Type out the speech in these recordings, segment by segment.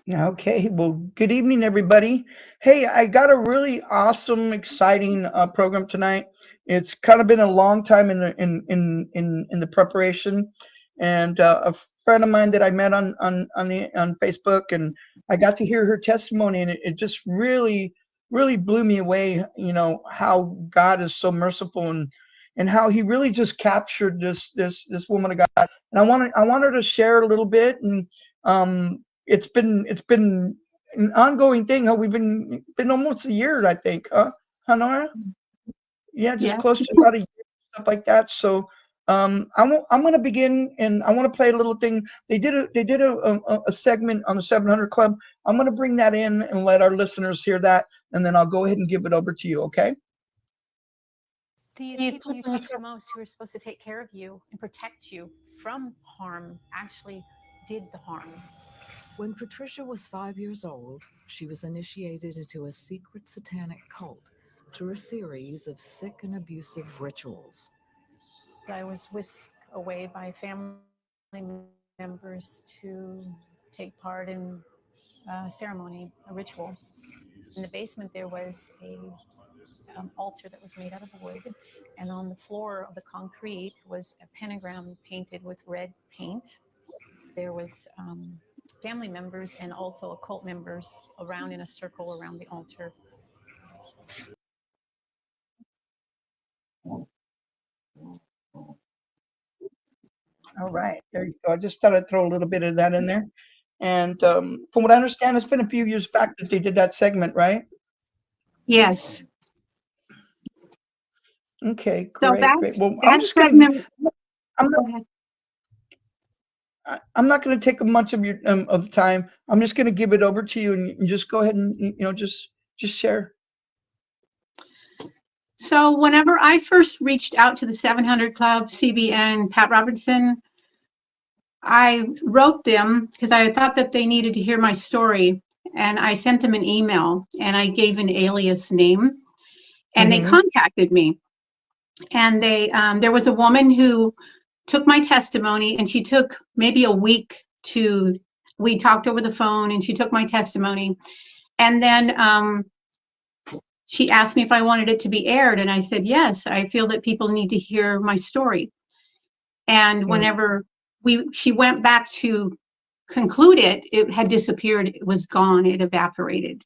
Okay, well, good evening, everybody. Hey, I got a really awesome, exciting program tonight. It's kind of been a long time in the preparation, and a friend of mine that I met on Facebook, and I got to hear her testimony, and it just really blew me away. You know how God is so merciful, and how He really just captured this woman of God. And I want her to share a little bit, and it's been an ongoing thing. How we've been almost a year, I think, huh, Nora? Yeah, just Yes. close to about a year, stuff like that. So, I'm gonna begin, and I want to play a little thing. They did a segment on the 700 Club. I'm gonna bring that in and let our listeners hear that, and then I'll go ahead and give it over to you. Okay? The people you trust the most, who are supposed to take care of you and protect you from harm, actually did the harm. When Patricia was 5 years old, she was initiated into a secret satanic cult through a series of sick and abusive rituals. I was whisked away by family members to take part in a ceremony, a ritual. In the basement, there was a altar that was made out of wood, and on the floor of the concrete was a pentagram painted with red paint. There was family members and also occult members around in a circle around the altar. All right, there you go. I just thought I'd throw a little bit of that in there. And from what I understand, it's been a few years back that they did that segment, right? Yes. Okay, So great. that's Well, that segment. I'm Go ahead. I'm not going to take much of your of the time. I'm just going to give it over to you, and just go ahead and just share. So whenever I first reached out to the 700 Club, CBN, Pat Robertson, I wrote them because I thought that they needed to hear my story, and I sent them an email, and I gave an alias name, and they Mm-hmm. contacted me. And there was a woman who took my testimony, and she took maybe a week to. We talked over the phone, and she took my testimony, and then she asked me if I wanted it to be aired, and I said yes. I feel that people need to hear my story. And whenever she went back to conclude it, it had disappeared. It was gone. It evaporated.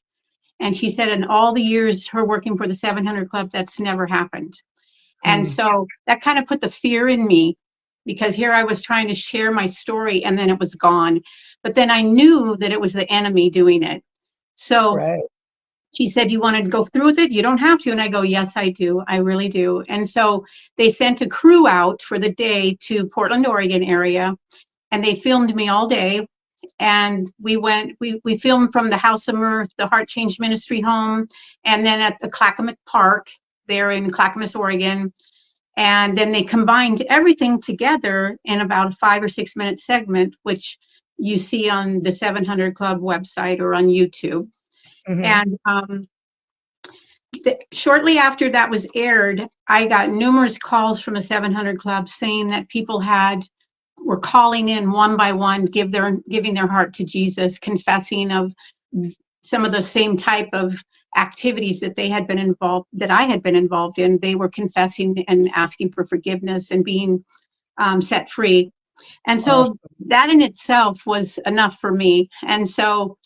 And she said, in all the years her working for the 700 Club, that's never happened. And Mm. so that kind of put the fear in me, because here I was trying to share my story and then it was gone. But then I knew that it was the enemy doing it. So Right. she said, you want to go through with it? You don't have to. And I go, yes, I do. I really do. And so they sent a crew out for the day to Portland, Oregon area, and they filmed me all day. And we filmed from the House of Mirth, the Heart Change Ministry home, and then at the Clackamas Park there in Clackamas, Oregon. And then they combined everything together in about a 5 or 6 minute segment, which you see on the 700 Club website or on YouTube. Mm-hmm. And shortly after that was aired, I got numerous calls from the 700 Club saying that people were calling in one by one, giving their heart to Jesus, confessing of some of the same type of activities that I had been involved in. They were confessing and asking for forgiveness and being set free. And so Awesome. that in itself was enough for me. And so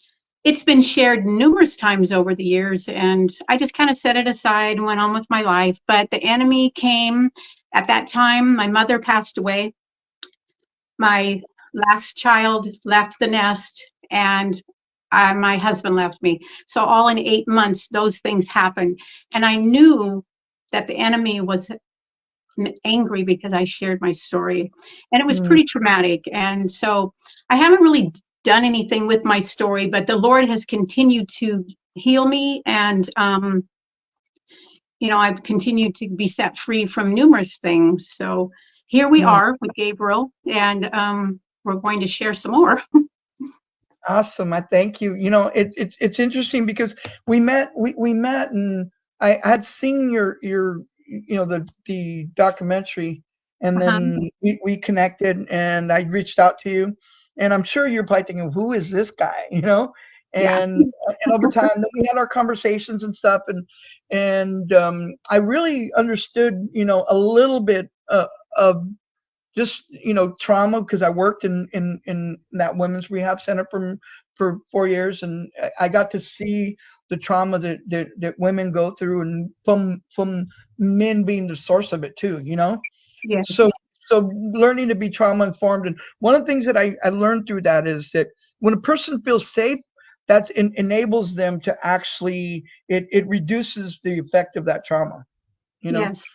it's been shared numerous times over the years, and I just kind of set it aside and went on with my life. But the enemy came at that time. My mother passed away. My last child left the nest, and my husband left me. So all in 8 months, those things happened. And I knew that the enemy was angry because I shared my story, and it was Mm. pretty traumatic. And so I haven't really done anything with my story, but the Lord has continued to heal me, and I've continued to be set free from numerous things. So here we Mm. are with Gabriel, and we're going to share some more. Awesome. I thank you. It's interesting because we met, and I had seen your the documentary, and Uh-huh. then we connected, and I reached out to you, And I'm sure you're probably thinking, who is this guy? Yeah. And over time, then we had our conversations and stuff, and I really understood, a little bit of just trauma, because I worked in that women's rehab center for 4 years, and I got to see the trauma that women go through, and from men being the source of it too. Yeah. So learning to be trauma informed, and one of the things that I learned through that is that when a person feels safe, that enables them to actually, it reduces the effect of that trauma. Yes.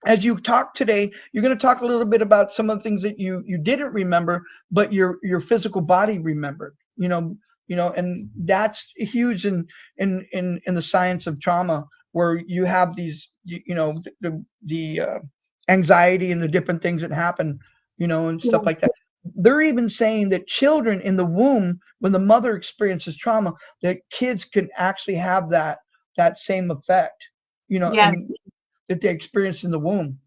As you talk today, you're going to talk a little bit about some of the things that you didn't remember, but your physical body remembered. And that's huge in the science of trauma, where you have these, the anxiety and the different things that happen, and stuff like Yes. that. They're even saying that children in the womb, when the mother experiences trauma, that kids can actually have that same effect, Yes. and that they experience in the womb,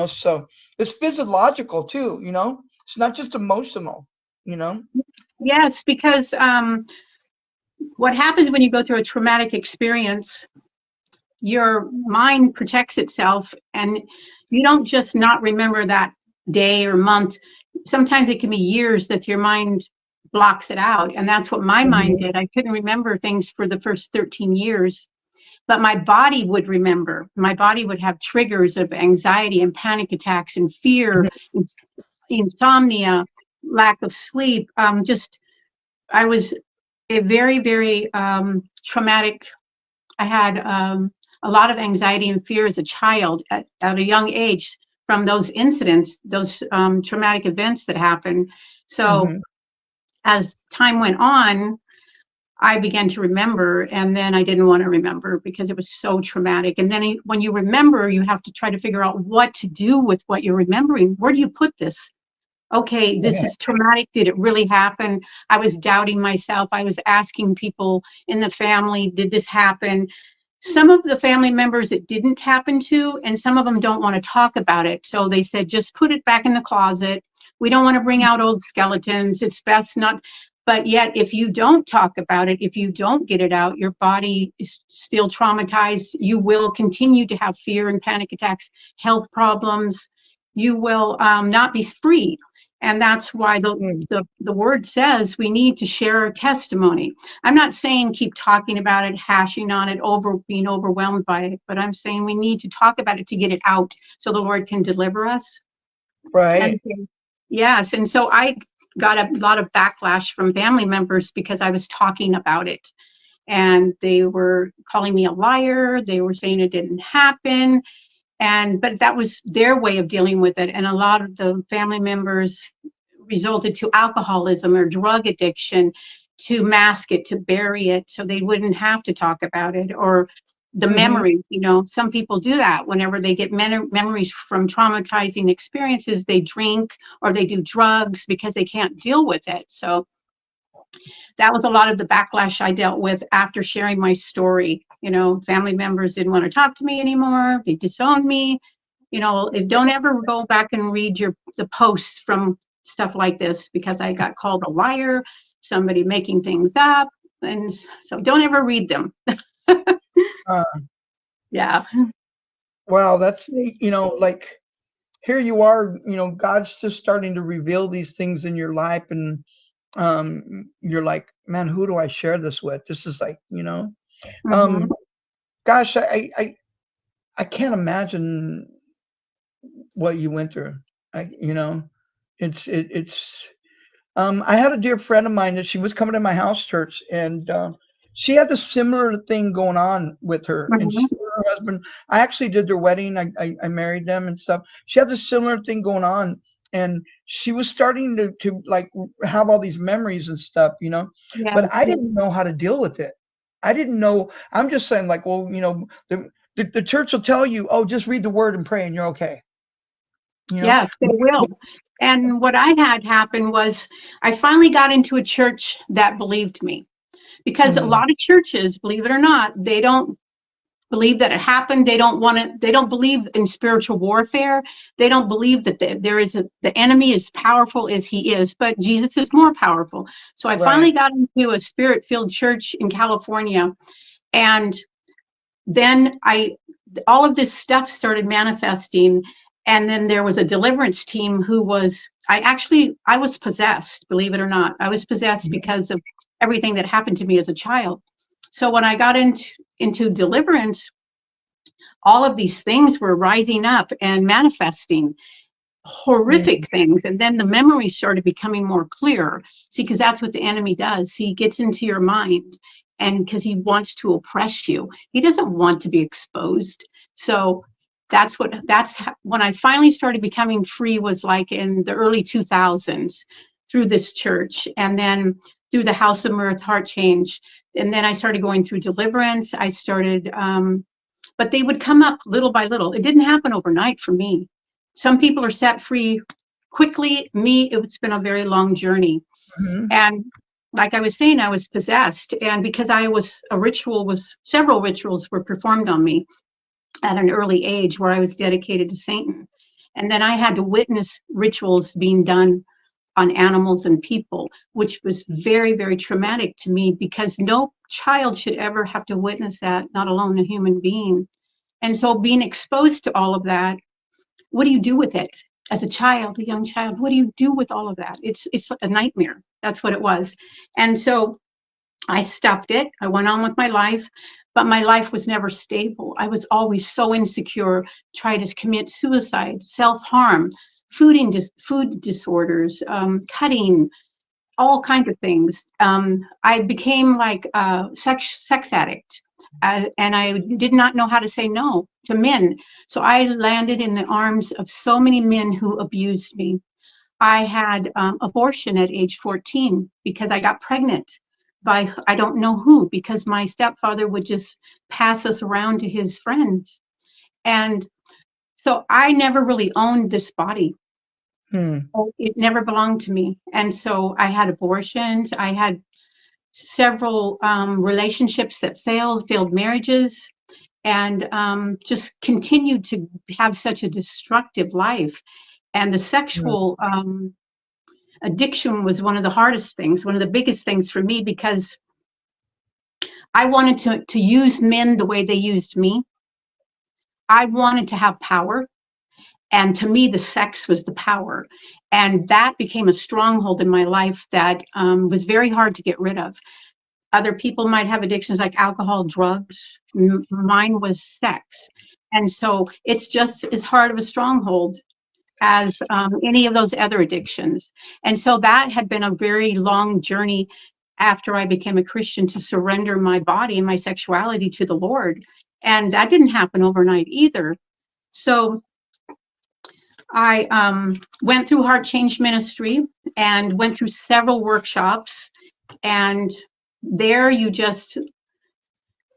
so it's physiological too, it's not just emotional, Yes, because what happens when you go through a traumatic experience, your mind protects itself, and you don't just not remember that day or month. Sometimes it can be years that your mind blocks it out, and that's what my mind Mhm. did. I couldn't remember things for the first 13 years, but my body would remember. My body would have triggers of anxiety and panic attacks and fear, insomnia, lack of sleep. I was a very, very traumatic. I had a lot of anxiety and fear as a child at a young age from those incidents, those traumatic events that happened. So Mhm. as time went on, I began to remember, and then I didn't want to remember because it was so traumatic. And then when you remember, you have to try to figure out what to do with what you're remembering. Where do you put this? Okay, this is traumatic. Did it really happen? I was doubting myself. I was asking people in the family, did this happen? Some of the family members it didn't happen to, and some of them don't want to talk about it. So they said, just put it back in the closet. We don't want to bring out old skeletons. It's best not. But yet, if you don't talk about it, if you don't get it out, your body is still traumatized. You will continue to have fear and panic attacks, health problems. You will not be free. And that's why Mm. the word says we need to share our testimony. I'm not saying keep talking about it, hashing on it, being overwhelmed by it, but I'm saying we need to talk about it to get it out so the Lord can deliver us. And Right. yes, and so I got a lot of backlash from family members because I was talking about it. And they were calling me a liar. They were saying it didn't happen. But that was their way of dealing with it. And a lot of the family members resulted to alcoholism or drug addiction, to mask it, to bury it, so they wouldn't have to talk about it. Or the Mhm. memories, some people do that. Whenever they get memories from traumatizing experiences, they drink or they do drugs because they can't deal with it. So that was a lot of the backlash I dealt with after sharing my story. Family members didn't want to talk to me anymore. They disowned me. Don't ever go back and read the posts from stuff like this, because I got called a liar, somebody making things up. And so don't ever read them. Uh, Yeah. wow, that's, like, here you are, God's just starting to reveal these things in your life, and you're like, man, who do I share this with? This is like, Mm-hmm. um, gosh, I can't imagine what you went through. It's I had a dear friend of mine that she was coming to my house church, and she had a similar thing going on with her, and Mm-hmm. her husband. I actually did their wedding. I married them and stuff. She had a similar thing going on, and she was starting to like have all these memories and stuff, But I Yes. didn't know how to deal with it. I didn't know. I'm just saying, like, well, the church will tell you, oh, just read the word and pray, and you're okay. Yes, they will. And what I had happen was I finally got into a church that believed me, because a Mhm. lot of churches, believe it or not, they don't believe that it happened. They don't believe in spiritual warfare. They don't believe that the enemy is powerful as he is, but Jesus is more powerful. So I finally got into a spirit-filled church in California, and then all of this stuff started manifesting. And then there was a deliverance team who I was possessed, believe it or not. I was possessed because of everything that happened to me as a child. So when I got into deliverance, all of these things were rising up and manifesting, horrific things. And then the memories started becoming more clear. See, because that's what the enemy does. He gets into your mind, and because he wants to oppress you. He doesn't want to be exposed. So that's when I finally started becoming free, was like in the early 2000s through this church, and then through the House of Mirth Heart Change. And then I started going through deliverance. I started, but they would come up little by little. It didn't happen overnight for me. Some people are set free quickly. Me, it's been a very long journey. And like I was saying, I was possessed. And because several rituals were performed on me at an early age where I was dedicated to Satan. And then I had to witness rituals being done on animals and people, which was very, very traumatic to me, because no child should ever have to witness that, not alone a human being. And so being exposed to all of that, what do you do with it as a child, a young child? What do you do with all of that? It's a nightmare. That's what it was. And so I stopped it. I went on with my life, but my life was never stable. I was always so insecure, tried to commit suicide, self-harm, food disorders, cutting, all kinds of things. I became like a sex addict, and I did not know how to say no to men. So I landed in the arms of so many men who abused me. I had abortion at age 14 because I got pregnant by I don't know who, because my stepfather would just pass us around to his friends. And so I never really owned this body. It never belonged to me. And so I had abortions. I had several relationships that failed marriages, and just continued to have such a destructive life. And the sexual addiction was one of the hardest things, one of the biggest things for me, because I wanted to use men the way they used me. I wanted to have power. And to me, the sex was the power. And that became a stronghold in my life that was very hard to get rid of. Other people might have addictions like alcohol, drugs. Mine was sex. And so it's just as hard of a stronghold as any of those other addictions. And so that had been a very long journey after I became a Christian, to surrender my body and my sexuality to the Lord. And that didn't happen overnight either. So I went through Heart Change Ministry and went through several workshops. And there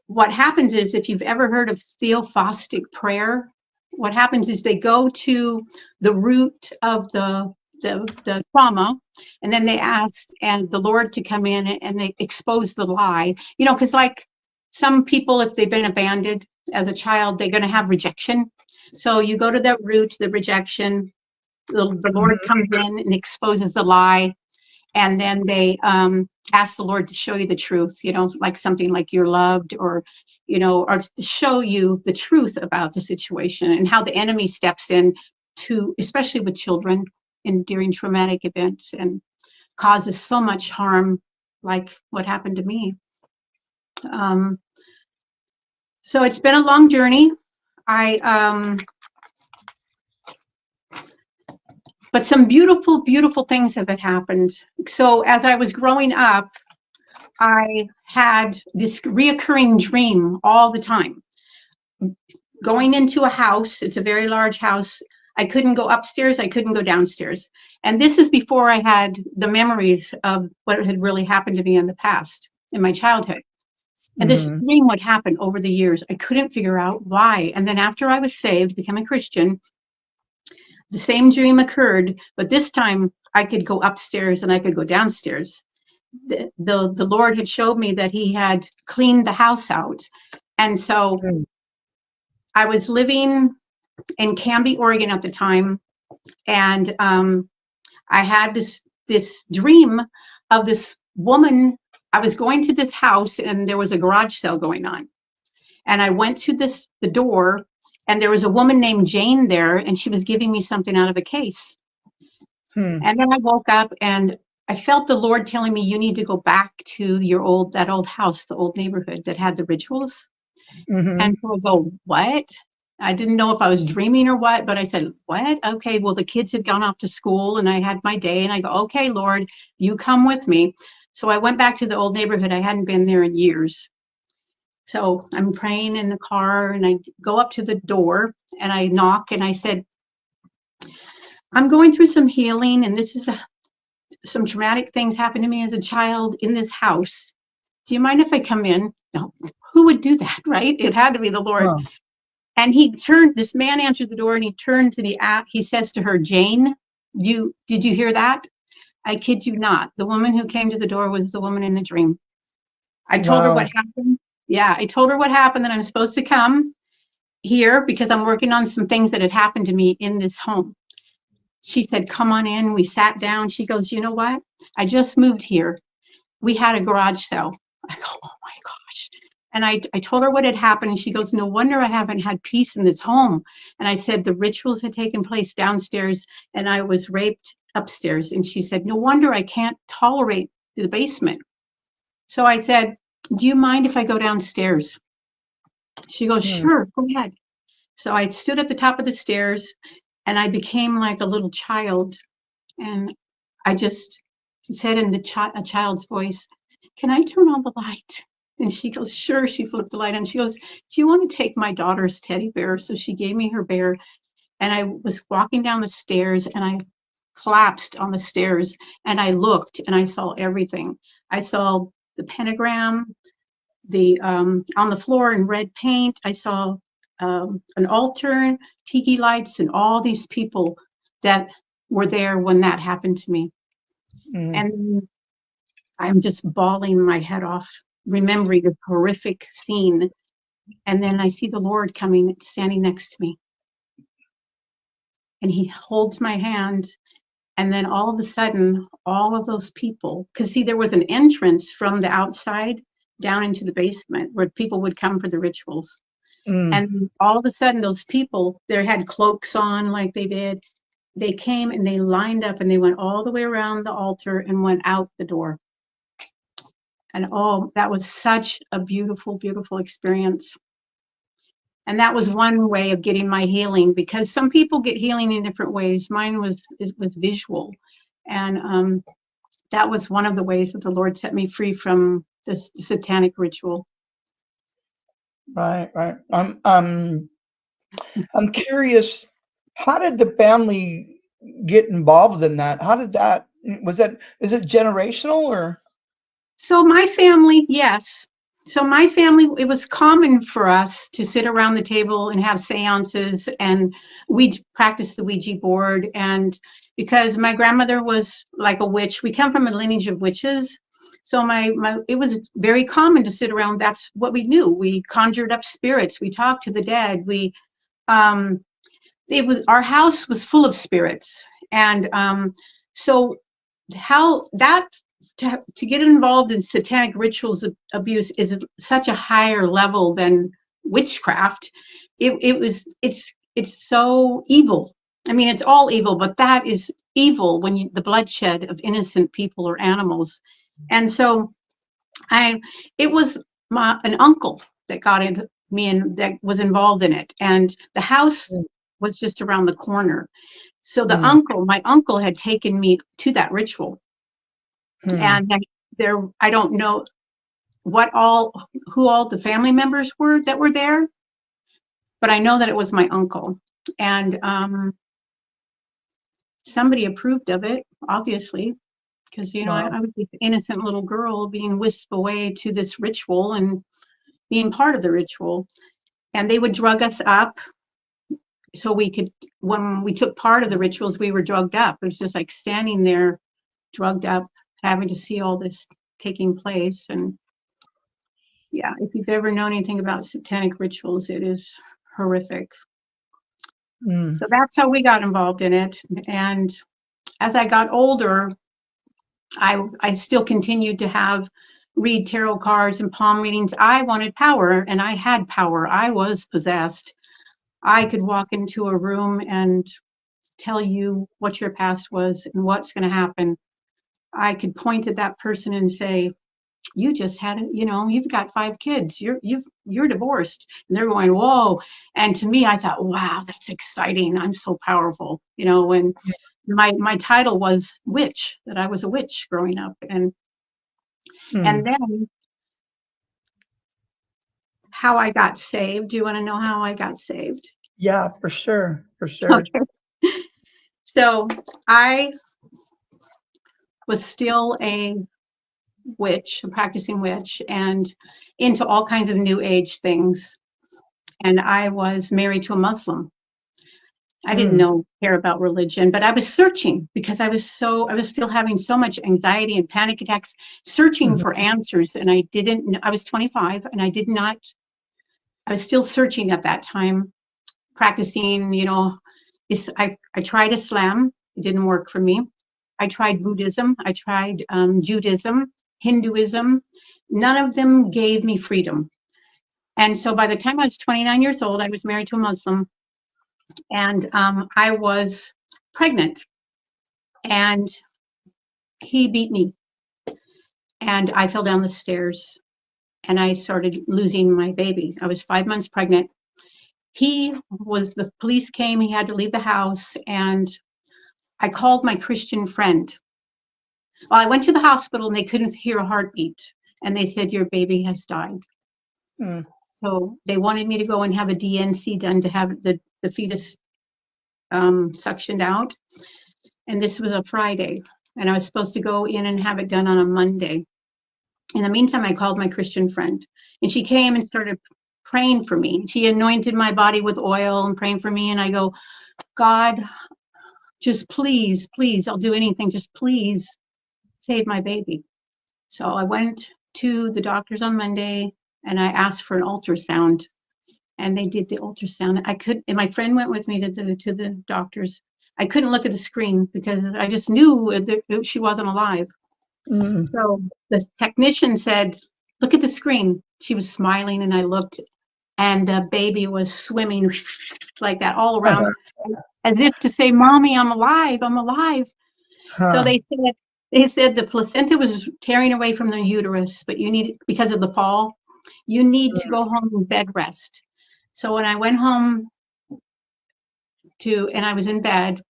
what happens is, if you've ever heard of theophostic prayer, what happens is they go to the root of the trauma, and then they ask and the Lord to come in and they expose the lie. Because like some people, if they've been abandoned as a child, they're going to have rejection. So you go to that root, the rejection, the Lord comes in and exposes the lie, and then they ask the Lord to show you the truth, like something like you're loved, or to show you the truth about the situation, and how the enemy steps in especially with children during traumatic events, and causes so much harm, like what happened to me. So it's been a long journey. But some beautiful, beautiful things have happened. So as I was growing up, I had this reoccurring dream all the time. Going into a house, it's a very large house. I couldn't go upstairs, I couldn't go downstairs. And this is before I had the memories of what had really happened to me in the past, in my childhood. And this dream would happen over the years. I couldn't figure out why. And then after I was saved, became a Christian, the same dream occurred, but this time I could go upstairs and I could go downstairs. The Lord had showed me that he had cleaned the house out. And so I was living in Canby, Oregon at the time, and I had this dream of this woman. I was going to this house, and there was a garage sale going on. And I went to the door, and there was a woman named Jane there, and she was giving me something out of a case. Hmm. And then I woke up, and I felt the Lord telling me, you need to go back to that old house, the old neighborhood that had the rituals. Mm-hmm. And so I go, what? I didn't know if I was dreaming or what, but I said, what? Okay, well, the kids had gone off to school, and I had my day, and I go, okay, Lord, you come with me. So I went back to the old neighborhood. I hadn't been there in years. So I'm praying in the car, and I go up to the door, and I knock, and I said, I'm going through some healing, and this is some traumatic things happened to me as a child in this house. Do you mind if I come in? No, who would do that, right? It had to be the Lord. Huh. And this man answered the door, and he turned to he says to her, Jane, did you hear that? I kid you not. The woman who came to the door was the woman in the dream. I told her what happened. Yeah, I told her what happened, that I'm supposed to come here because I'm working on some things that had happened to me in this home. She said, come on in. We sat down. She goes, you know what? I just moved here. We had a garage sale. I go, oh my gosh. And I told her what had happened, and she goes, no wonder I haven't had peace in this home. And I said, the rituals had taken place downstairs, and I was raped upstairs. And she said, no wonder I can't tolerate the basement. So I said, do you mind if I go downstairs? She goes, sure, go ahead. So I stood at the top of the stairs, and I became like a little child. And I just said in a child's voice, can I turn on the light? And she goes, sure. She flipped the light on. She goes, do you want to take my daughter's teddy bear? So she gave me her bear. And I was walking down the stairs, and I collapsed on the stairs, and I looked, and I saw everything. I saw the pentagram, on the floor in red paint. I saw an altar, tiki lights, and all these people that were there when that happened to me. Mm. And I'm just bawling my head off, remembering the horrific scene. And then I see the Lord standing next to me. And he holds my hand. And then all of a sudden, all of those people, because see, there was an entrance from the outside down into the basement where people would come for the rituals. And all of a sudden, those people, they had cloaks on like they did. They came and they lined up, and they went all the way around the altar and went out the door. And oh, that was such a beautiful, beautiful experience. And that was one way of getting my healing, because some people get healing in different ways. Mine was visual. And that was one of the ways that the Lord set me free from this satanic ritual. Right. I'm curious, how did the family get involved in that? Is it generational or? So my family, yes. So my family, it was common for us to sit around the table and have seances, and we practiced the Ouija board. And because my grandmother was like a witch, we come from a lineage of witches. So it was very common to sit around. That's what we knew. We conjured up spirits. We talked to the dead. Our house was full of spirits. And so how that, to get involved in satanic rituals abuse is such a higher level than witchcraft. It's so evil. I mean, it's all evil, but that is evil when the bloodshed of innocent people or animals. And so it was an uncle that got into me and that was involved in it. And the house was just around the corner. So my uncle had taken me to that ritual. And I don't know who all the family members were that were there, but I know that it was my uncle. And somebody approved of it, obviously, because I was this innocent little girl being whisked away to this ritual and being part of the ritual. And they would drug us up so when we took part of the rituals, we were drugged up. It was just like standing there drugged up, having to see all this taking place. And yeah, if you've ever known anything about satanic rituals, it is horrific. Mm. So that's how we got involved in it. And as I got older, I still continued to read tarot cards and palm readings. I wanted power, and I had power. I was possessed. I could walk into a room and tell you what your past was and what's going to happen. I could point at that person and say, you just had it, you've got 5 kids, you're divorced. And they're going, whoa. And to me, I thought, wow, that's exciting. I'm so powerful. When my title was witch, that I was a witch growing up. And then how I got saved. Do you want to know how I got saved? Yeah, for sure. For sure. Okay. So I was still a witch, a practicing witch, and into all kinds of new age things. And I was married to a Muslim. I didn't care about religion, but I was searching because I was still having so much anxiety and panic attacks, searching for answers. And I was 25 and I was still searching at that time, practicing, I tried Islam. It didn't work for me. I tried Buddhism. I tried Judaism, Hinduism. None of them gave me freedom. And so by the time I was 29 years old, I was married to a Muslim, and I was pregnant, and he beat me, and I fell down the stairs, and I started losing my baby. I was 5 months pregnant. The police came, he had to leave the house, and I called my Christian friend. Well, I went to the hospital and they couldn't hear a heartbeat, and they said, your baby has died. So they wanted me to go and have a DNC done to have the fetus suctioned out. And this was a Friday, and I was supposed to go in and have it done on a Monday. In the meantime, I called my Christian friend, and she came and started praying for me. She anointed my body with oil and praying for me. And I go, God, just please, I'll do anything. Just please save my baby. So I went to the doctors on Monday and I asked for an ultrasound, and they did the ultrasound. And my friend went with me to the doctors. I couldn't look at the screen because I just knew that she wasn't alive. So the technician said, look at the screen. She was smiling, and I looked, and the baby was swimming like that all around, as if to say, Mommy, I'm alive. So they said the placenta was tearing away from the uterus, but because of the fall, you need to go home and bed rest. So when I went home and I was in bed,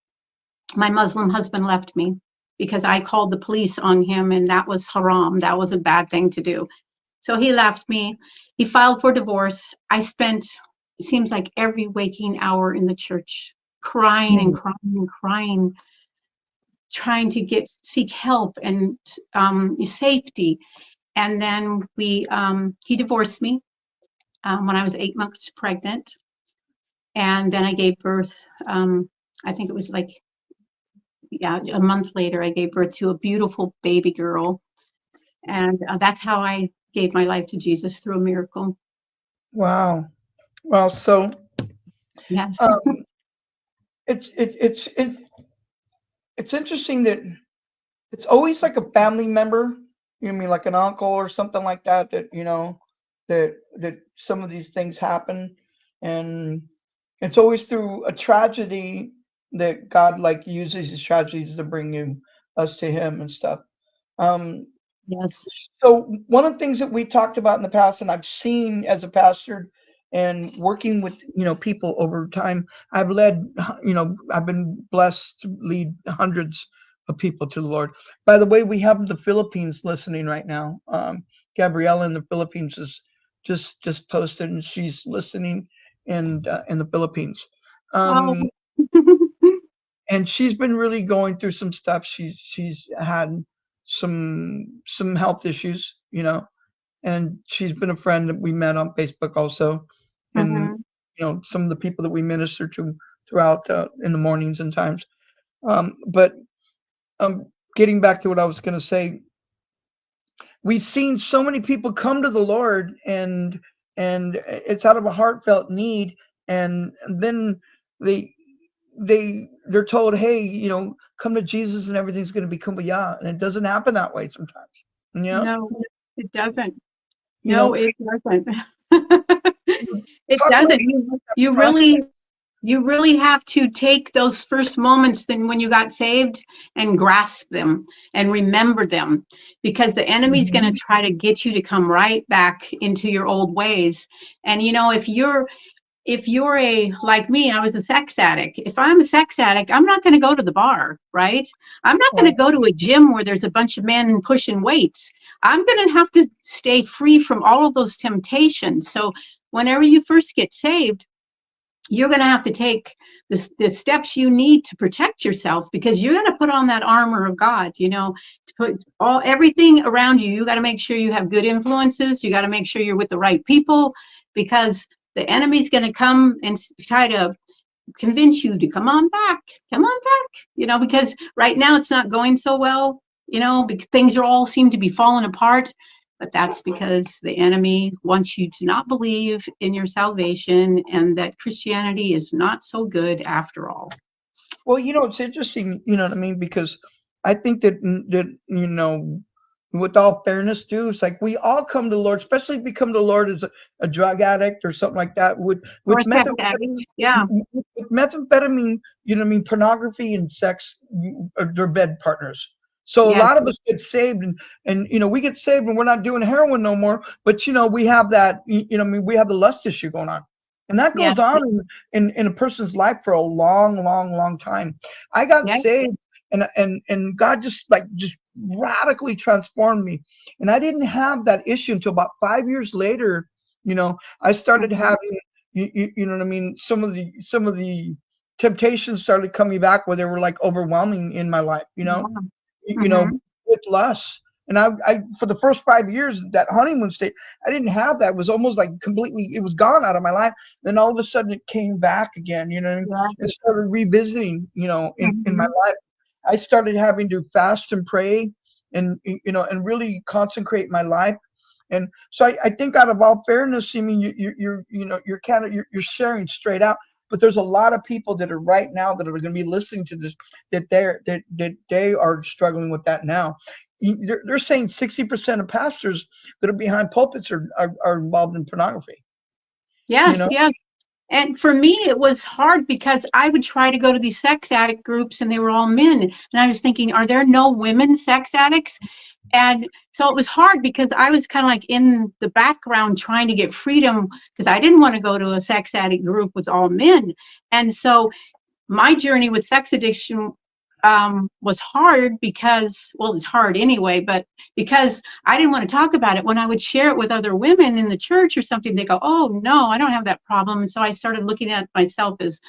my Muslim husband left me because I called the police on him, and that was haram. That was a bad thing to do. So he left me. He filed for divorce. I spent, it seems like, every waking hour in the church, crying and crying and crying, trying to seek help and safety. And then he divorced me when I was 8 months pregnant. And then I gave birth, I think it was a month later, I gave birth to a beautiful baby girl. And that's how I gave my life to Jesus, through a miracle. Wow. Well, so yes, it's interesting that it's always like a family member, you know what I mean, like an uncle or something like that, that some of these things happen, and it's always through a tragedy that God uses his tragedies to bring us to him and stuff. yes. So one of the things that we talked about in the past, and I've seen as a pastor and working with people over time, I've been blessed to lead hundreds of people to the Lord. By the way, we have the Philippines listening right now. Gabriella in the Philippines is just posted, and she's listening in the Philippines. And she's been really going through some stuff. She's had some health issues, and she's been a friend that we met on Facebook also, and some of the people that we minister to throughout in the mornings and times. But getting back to what I was going to say, we've seen so many people come to the Lord, and it's out of a heartfelt need, and then they they're told, hey, come to Jesus and everything's going to be kumbaya, and it doesn't happen that way sometimes. No, it doesn't. You No, know, it doesn't. It talk about doesn't. that You process. really have to take those first moments then when you got saved and grasp them and remember them, because the enemy's going to try to get you to come right back into your old ways. And if you're a, like me, I was a sex addict. If I'm a sex addict, I'm not going to go to the bar, right? I'm not going to go to a gym where there's a bunch of men pushing weights. I'm going to have to stay free from all of those temptations. So whenever you first get saved, you're going to have to take the steps you need to protect yourself, because you're going to put on that armor of God, to put everything around you. You got to make sure you have good influences. You got to make sure you're with the right people, because the enemy's going to come and try to convince you to come on back, because right now it's not going so well, because things are all seem to be falling apart. But that's because the enemy wants you to not believe in your salvation and that Christianity is not so good after all. Well, it's interesting, you know what I mean? Because I think that, with all fairness, too, it's like we all come to the Lord, especially if we come to the Lord as a drug addict or something like that. With Or a sex methamphetamine, addict, yeah. with methamphetamine, pornography and sex are their bed partners. So a Yes. lot of us get saved, and we get saved and we're not doing heroin no more. But we have that, we have the lust issue going on, and that Yes. goes on in a person's life for a long, long, long time. I got Yes. saved, and God just radically transformed me, and I didn't have that issue until about 5 years later. I started having, you know what I mean, some of the temptations started coming back where they were like overwhelming in my life, with lust. And I for the first 5 years, that honeymoon state, I didn't have that. It was almost like completely, it was gone out of my life. Then all of a sudden it came back again, and started revisiting, in my life. I started having to fast and pray, and and really consecrate my life. And so I think, out of all fairness, I mean, you're kind of, you're sharing straight out. But there's a lot of people that are right now that are going to be listening to this, that they are struggling with that now. They're saying 60% of pastors that are behind pulpits are involved in pornography. Yes, yes. And for me, it was hard because I would try to go to these sex addict groups and they were all men. And I was thinking, are there no women sex addicts? And so it was hard because I was kind of like in the background trying to get freedom, because I didn't want to go to a sex addict group with all men. And so my journey with sex addiction was hard because, well, it's hard anyway, but because I didn't want to talk about it. When I would share it with other women in the church or something, they go, oh, no, I don't have that problem. And so I started looking at myself as,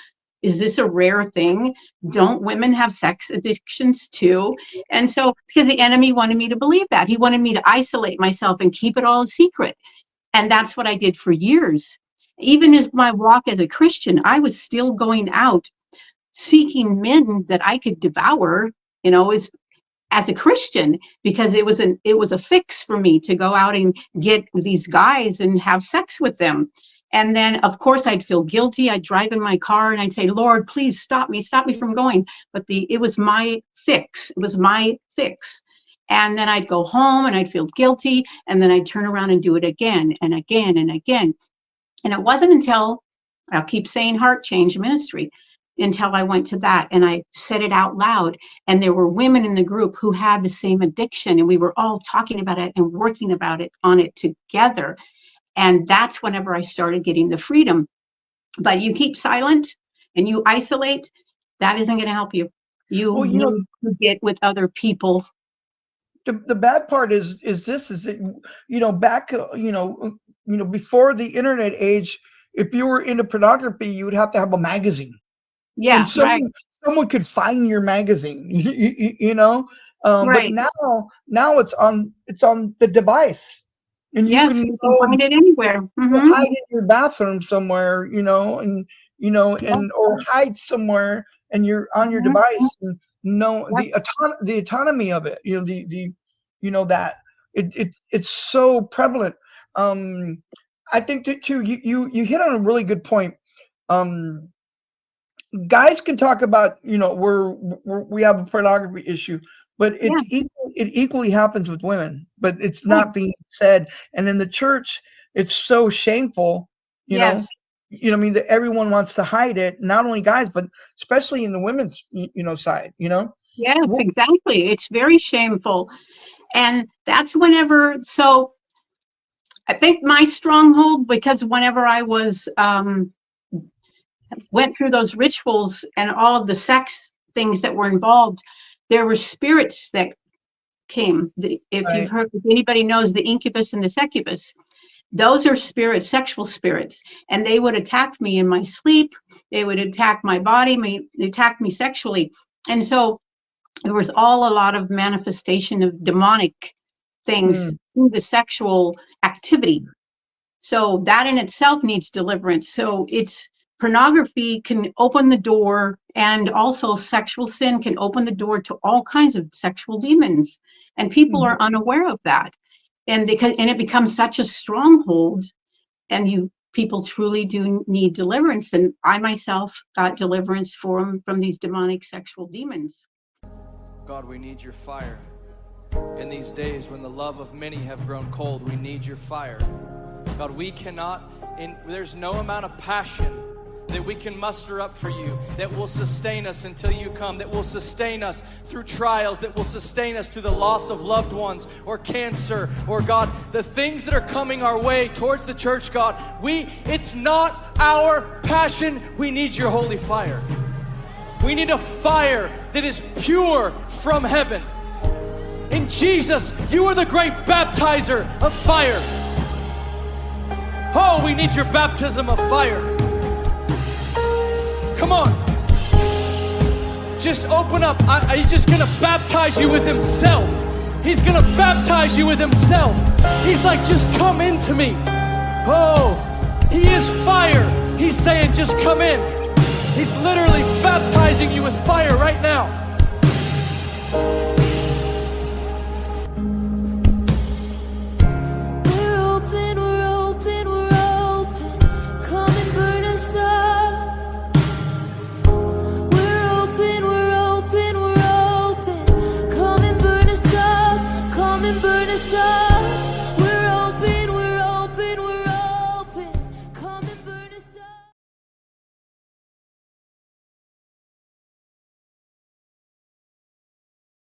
is this a rare thing? Don't women have sex addictions too? And so, because the enemy wanted me to believe that. He wanted me to isolate myself and keep it all a secret. And that's what I did for years. Even as my walk as a Christian, I was still going out seeking men that I could devour, as a Christian, because it was a fix for me to go out and get these guys and have sex with them. And then, of course, I'd feel guilty. I'd drive in my car and I'd say, Lord, please stop me from going. But it was my fix. It was my fix. And then I'd go home and I'd feel guilty. And then I'd turn around and do it again and again and again. And it wasn't until, I'll keep saying heart change ministry, until I went to that and I said it out loud. And there were women in the group who had the same addiction, and we were all talking about it and working on it together. And that's whenever I started getting the freedom. But you keep silent and you isolate, that isn't going to help you. You need to get with other people. The bad part is that, back, before the internet age, if you were into pornography, you would have to have a magazine. Yeah, And someone could find your magazine, right. But now it's on the device, and you can find it anywhere. Mm-hmm. Hide in your bathroom somewhere, and or hide somewhere, and you're on your device, and the autonomy of it, that it's so prevalent. I think that too. You hit on a really good point. um, guys can talk about, we have a pornography issue, but Yeah. it equally happens with women, but it's Yes. not being said. And in the church, it's so shameful, Yes. I mean, that everyone wants to hide it, not only guys, but especially in the women's, side, Yes, Well, exactly. It's very shameful. And that's so I think my stronghold, because whenever I went through those rituals and all of the sex things that were involved, there were spirits that came. If right. if anybody knows the incubus and the succubus, those are spirits, sexual spirits, and they would attack me in my sleep. They would attack my body, they attack me sexually. And so there was a lot of manifestation of demonic things through the sexual activity. So that in itself needs deliverance. So pornography can open the door, and also sexual sin can open the door to all kinds of sexual demons. And people are unaware of that. And it becomes such a stronghold, and people truly do need deliverance. And I myself got deliverance from these demonic sexual demons. God, we need your fire. In these days when the love of many have grown cold, we need your fire. God, there's no amount of passion that we can muster up for you that will sustain us until you come, that will sustain us through trials, that will sustain us through the loss of loved ones or cancer, or God, the things that are coming our way towards the church, God. It's not our passion. We need your holy fire. We need a fire that is pure from heaven. In Jesus, you are the great baptizer of fire. Oh, we need your baptism of fire. Come on. Just open up. He's just going to baptize you with himself. He's going to baptize you with himself. He's like, just come into me. Oh, he is fire. He's saying, just come in. He's literally baptizing you with fire right now. Burn us up.